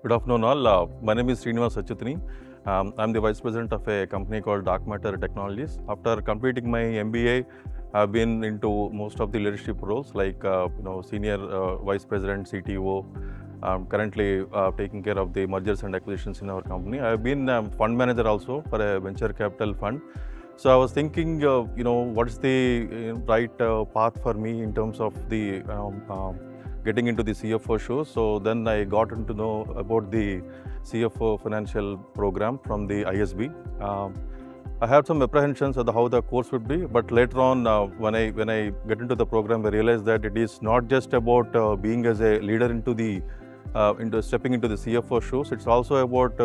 Good afternoon all. My name is Srinivas. I'm the Vice President of a company called Dark Matter Technologies. After completing my MBA, I've been into most of the leadership roles like Senior Vice President, CTO. Currently taking care of the mergers and acquisitions in our company. I've been fund manager also for a venture capital fund. So I was thinking, what's the right path for me in terms of the getting into the CFO show. So then I got to know about the CFO financial program from the ISB. I had some apprehensions of how the course would be, but later on, when I get into the program, I realized that it is not just about being as a leader into stepping into the CFO shoes. It's also about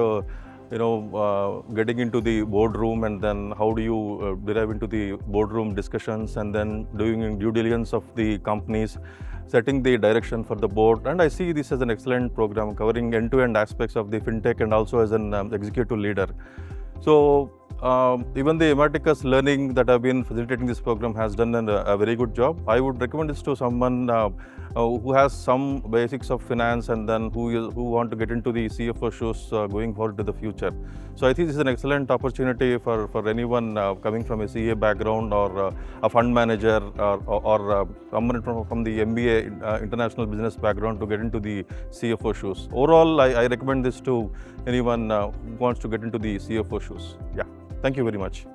getting into the boardroom, and then how do you derive into the boardroom discussions, and then doing due diligence of the companies, setting the direction for the board. And I see this as an excellent program covering end-to-end aspects of the fintech and also as an executive leader. So even the Imarticus Learning that I've been facilitating this program has done a very good job. I would recommend this to someone who has some basics of finance and then who want to get into the CFO shoes going forward to the future. So I think this is an excellent opportunity for anyone coming from a CA background or a fund manager or someone from the MBA international business background to get into the CFO shoes. Overall, I recommend this to anyone who wants to get into the CFO shoes. Yeah. Thank you very much.